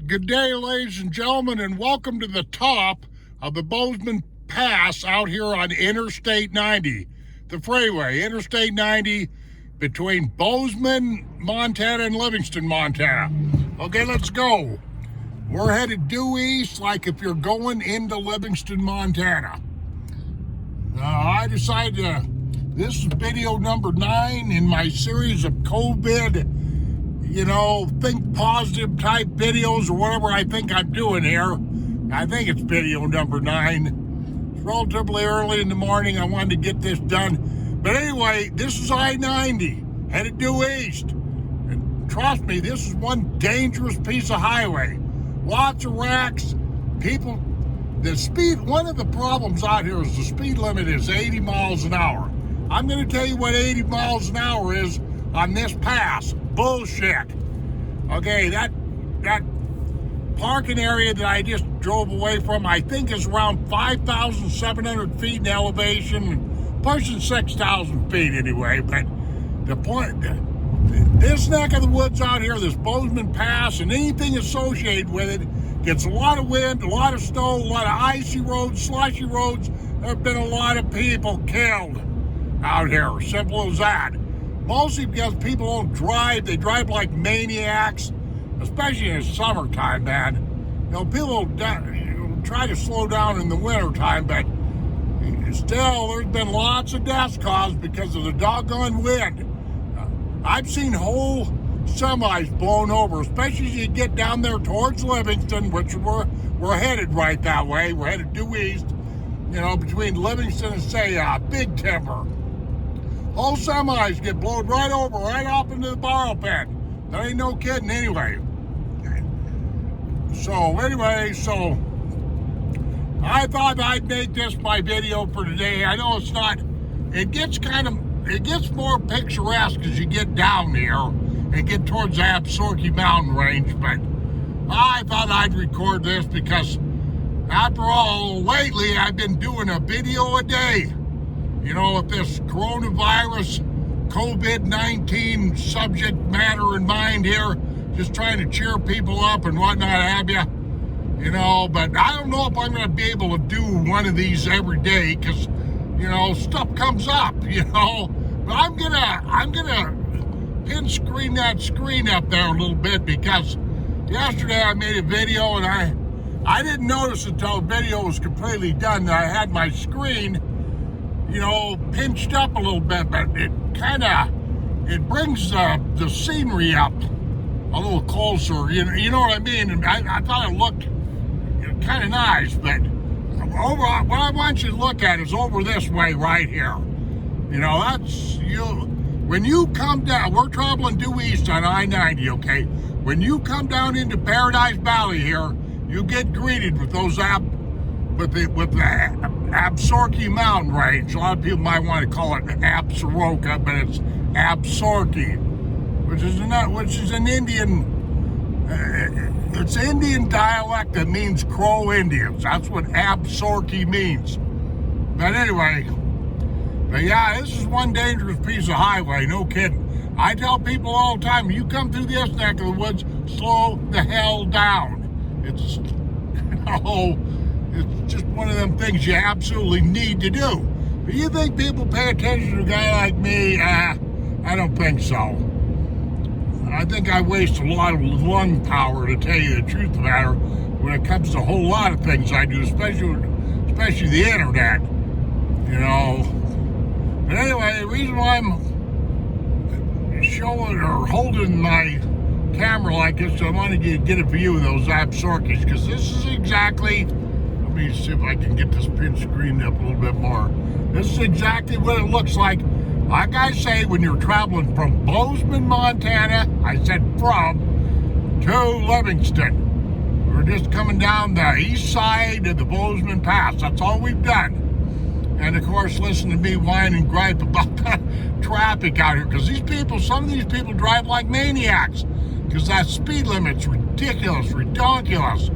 Good day, ladies and gentlemen, and welcome to the top of the Bozeman Pass out here on Interstate 90, the freeway, Interstate 90, between Bozeman, Montana, and Livingston, Montana. Okay, let's go. We're headed due east, like if you're going into Livingston, Montana. I decided this is video number 9 in my series of COVID, think positive type videos or whatever I think I'm doing here. I think it's video number 9. It's relatively early in the morning. I wanted to get this done. But anyway, this is I-90, headed due east. And trust me, this is one dangerous piece of highway. Lots of wrecks, people. The speed, one of the problems out here is the speed limit is 80 miles an hour. I'm going to tell you what 80 miles an hour is on this pass. Bullshit. Okay, that parking area that I just drove away from, I think is around 5,700 feet in elevation, pushing 6,000 feet anyway. But the point, this neck of the woods out here, this Bozeman Pass, and anything associated with it, gets a lot of wind, a lot of snow, a lot of icy roads, slushy roads. There have been a lot of people killed out here. Simple as that. Mostly because people don't drive. They drive like maniacs, especially in the summertime, man. People try to slow down in the wintertime, but still, there's been lots of deaths caused because of the doggone wind. I've seen whole semis blown over, especially as you get down there towards Livingston, which we're headed right that way. We're headed due east, between Livingston and, say, Big Timber. Whole semis get blown right over, right off into the borrow pit. That ain't no kidding anyway. So I thought I'd make this my video for today. I know it's not, it gets more picturesque as you get down here and get towards the Absaroka mountain range, but I thought I'd record this because after all, lately I've been doing a video a day. With this coronavirus, COVID-19 subject matter in mind here, just trying to cheer people up and whatnot have you, but I don't know if I'm going to be able to do one of these every day because, stuff comes up, but I'm gonna pin screen that screen up there a little bit because yesterday I made a video and I didn't notice until the video was completely done that I had my screen pinched up a little bit, but it brings the scenery up a little closer, you know what I mean? And I thought it looked kind of nice, but what I want you to look at is over this way right here. That's you. When you come down, we're traveling due east on I-90, okay? When you come down into Paradise Valley here, you get greeted with those with the Absaroka mountain range. A lot of people might want to call it Absaroka, but it's Absaroka, which is an Indian. It's Indian dialect that means Crow Indians. That's what Absaroka means. But anyway, yeah, this is one dangerous piece of highway. No kidding. I tell people all the time, you come through this neck of the woods, slow the hell down. It's It's just one of them things you absolutely need to do. But you think people pay attention to a guy like me? I don't think so. I think I waste a lot of lung power, to tell you the truth of the matter, when it comes to a whole lot of things I do, especially the internet, But anyway, the reason why I'm showing or holding my camera like this, I wanted to get a view of those Absarokas, because this is exactly, let me see if I can get this pin screened up a little bit more. This is exactly what it looks like I say, when you're traveling from Bozeman, Montana, I said from, to Livingston. We're just coming down the east side of the Bozeman Pass. That's all we've done. And of course, listen to me whine and gripe about the traffic out here, because some of these people drive like maniacs, because that speed limit's ridiculous, redonkulous.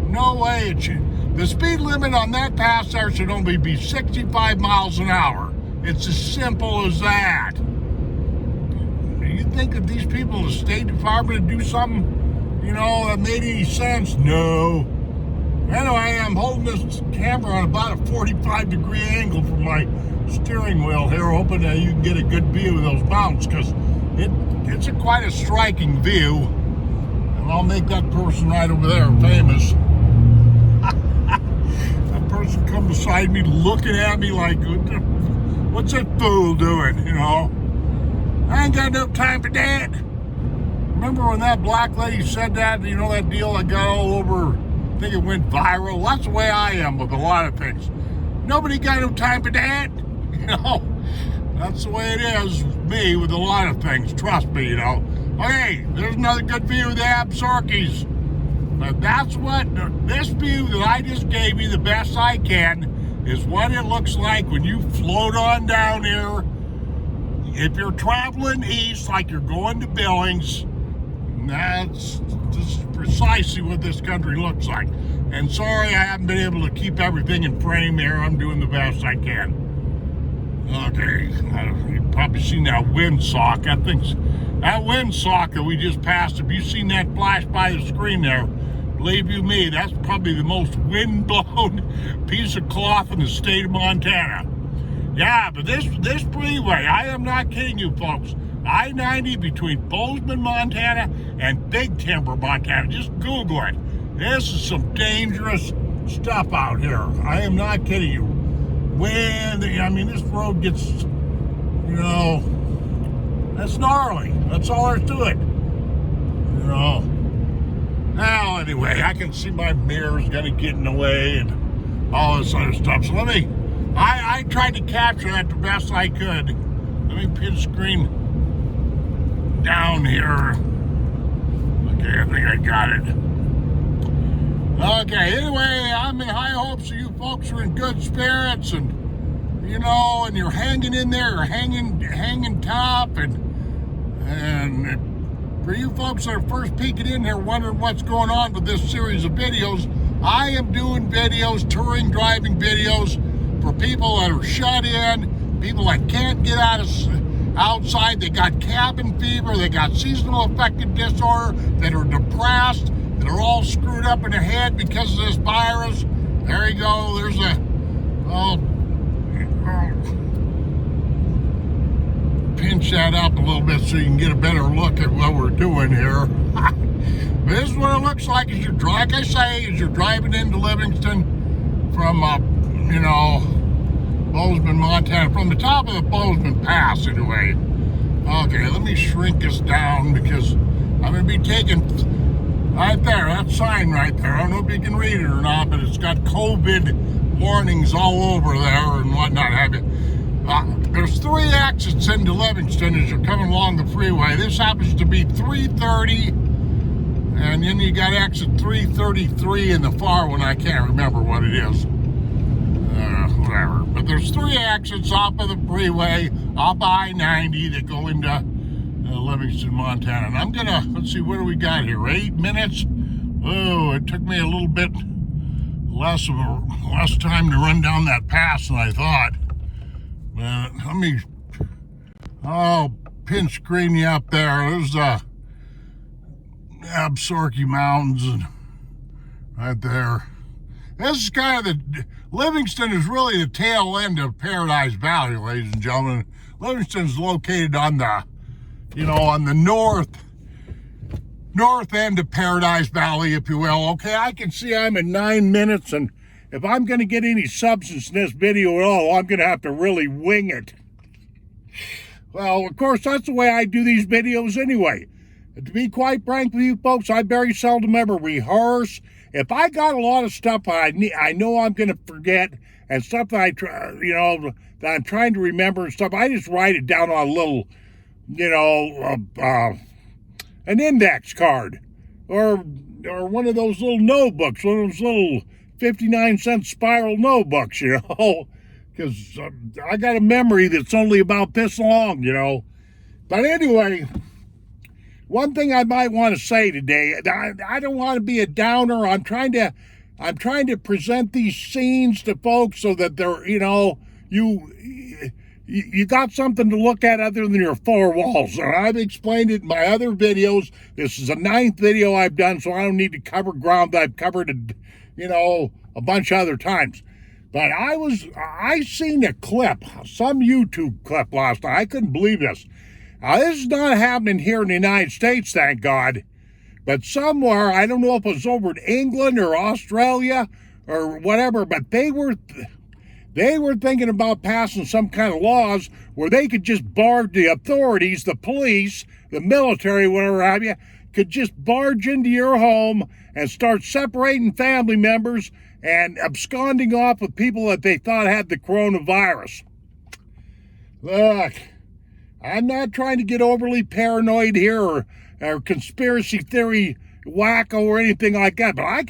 No way it should. The speed limit on that pass there should only be 65 miles an hour. It's as simple as that. Do you think that these people, the State Department, would do something that made any sense? No. Anyway, I'm holding this camera on about a 45-degree angle from my steering wheel here, hoping that you can get a good view of those mountains, because it's quite a striking view. And I'll make that person right over there famous. That person come beside me looking at me like, what's that fool doing, I ain't got no time for that. Remember when that black lady said that, that deal that got all over, I think it went viral? That's the way I am with a lot of things. Nobody got no time for that. That's the way it is with me with a lot of things. Trust me, Okay, there's another good view of the Absarokas. But that's what, this view that I just gave you, the best I can, is what it looks like when you float on down here. If you're traveling east, like you're going to Billings, this is precisely what this country looks like. And sorry I haven't been able to keep everything in frame here. I'm doing the best I can. Okay, you've probably seen that windsock. That windsock that we just passed, if you've seen that flash by the screen there, believe you me, that's probably the most wind-blown piece of cloth in the state of Montana. Yeah, but this freeway, I am not kidding you, folks. I-90 between Bozeman, Montana, and Big Timber, Montana. Just Google it. This is some dangerous stuff out here. I am not kidding you. This road gets, that's gnarly. That's all there is to it. Now, anyway, I can see my mirror's gonna get in the way and all this other stuff. So I tried to capture that the best I could. Let me pin screen down here. Okay, I think I got it. Okay, anyway, I'm in high hopes that you folks are in good spirits and, and you're hanging in there, or hanging top, and for you folks that are first peeking in here wondering what's going on with this series of videos, I am doing videos, touring, driving videos for people that are shut in, people that can't get outside, they got cabin fever, they got seasonal affective disorder, that are depressed, that are all screwed up in the head because of this virus. There you go, there's pinch that up a little bit so you can get a better look at what we're doing here. This is what it looks like as you're driving into Livingston from, Bozeman, Montana, from the top of the Bozeman Pass, anyway. Okay, let me shrink this down because I'm going to be taking, right there, that sign right there. I don't know if you can read it or not, but it's got COVID warnings all over there and whatnot. There's 3 exits into Livingston as you're coming along the freeway. This happens to be 330, and then you got exit 333 in the far one. I can't remember what it is. Whatever. But there's 3 exits off of the freeway, off I-90 that go into Livingston, Montana. And I'm gonna, let's see, what do we got here? 8 minutes? Oh, it took me a little bit less time to run down that pass than I thought. I'll pin screen you up there. There's the Absaroka Mountains and right there. This is kind of Livingston is really the tail end of Paradise Valley, ladies and gentlemen. Livingston's located on the, on the north end of Paradise Valley, if you will. Okay, I can see I'm at 9 minutes, and if I'm going to get any substance in this video at all, I'm going to have to really wing it. Well, of course, that's the way I do these videos anyway. And to be quite frank with you folks, I very seldom ever rehearse. If I got a lot of stuff I know I'm going to forget, and stuff that that I'm trying to remember and stuff, I just write it down on a little, an index card, or one of those little notebooks, one of those little 59-cent spiral notebooks, because I got a memory that's only about this long, But anyway, one thing I might want to say today, I don't want to be a downer. I'm trying to present these scenes to folks so that they're, you got something to look at other than your four walls. And I've explained it in my other videos. This is the 9th video I've done, so I don't need to cover ground that I've covered, a bunch of other times. But I seen a clip, some YouTube clip last night. I couldn't believe this. Now, this is not happening here in the United States, thank God. But somewhere, I don't know if it was over in England or Australia or whatever, but they were thinking about passing some kind of laws where they could just barge the authorities, the police, the military, whatever have you, could just barge into your home and start separating family members and absconding off with people that they thought had the coronavirus. Look, I'm not trying to get overly paranoid here or conspiracy theory wacko or anything like that, but I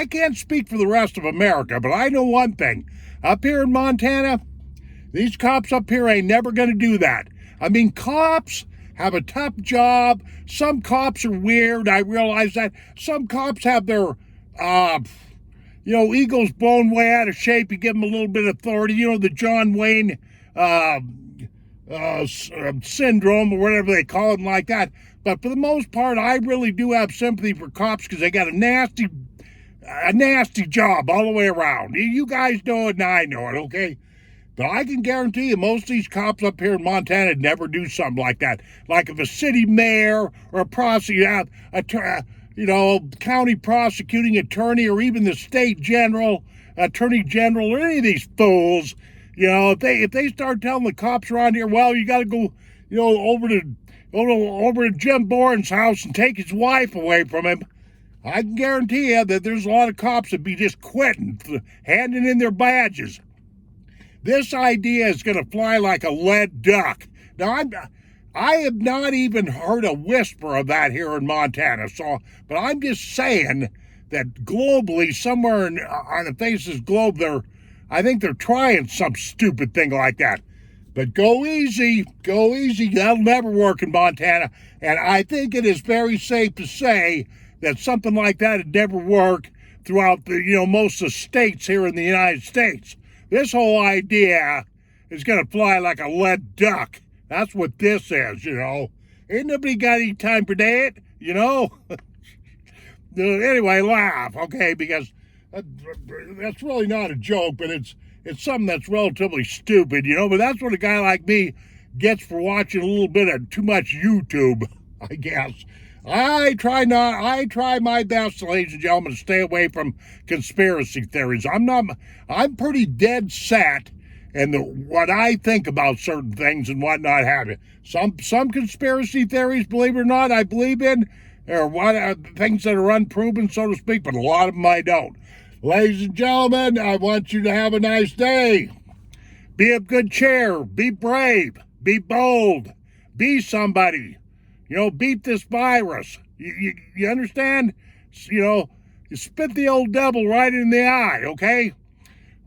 can't speak for the rest of America, but I know one thing. Up here in Montana, these cops up here ain't never going to do that. I mean, cops have a tough job. Some cops are weird. I realize that. Some cops have their, egos blown way out of shape. You give them a little bit of authority. The John Wayne syndrome or whatever they call it like that. But for the most part, I really do have sympathy for cops because they got a nasty job all the way around. You guys know it and I know it, okay? But I can guarantee you most of these cops up here in Montana never do something like that. Like if a city mayor or a prosecutor, county prosecuting attorney or even the state attorney general or any of these fools, if they start telling the cops around here, well, you got to go, over to Jim Boren's house and take his wife away from him, I can guarantee you that there's a lot of cops that be just quitting, handing in their badges. This idea is going to fly like a lead duck. Now, I have not even heard a whisper of that here in Montana. But I'm just saying that globally, somewhere on the face of this globe, I think they're trying some stupid thing like that. But go easy. That'll never work in Montana. And I think it is very safe to say that something like that would never work throughout most of the states here in the United States. This whole idea is going to fly like a lead duck. That's what this is, Ain't nobody got any time for that, Anyway, laugh, okay, because that's really not a joke, but it's something that's relatively stupid, But that's what a guy like me gets for watching a little bit of too much YouTube, I guess. I try my best, ladies and gentlemen, to stay away from conspiracy theories. I'm pretty dead set in what I think about certain things and whatnot have you. Some conspiracy theories, believe it or not, I believe in, or things that are unproven, so to speak, but a lot of them I don't. Ladies and gentlemen, I want you to have a nice day. Be of good cheer. Be brave. Be bold. Be somebody. Beat this virus. You understand? You spit the old devil right in the eye, okay?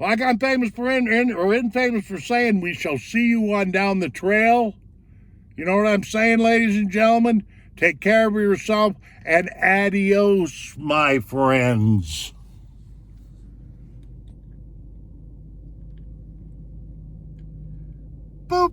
Like I'm famous for infamous for saying, we shall see you on down the trail. You know what I'm saying, ladies and gentlemen? Take care of yourself, and adios, my friends. Boop.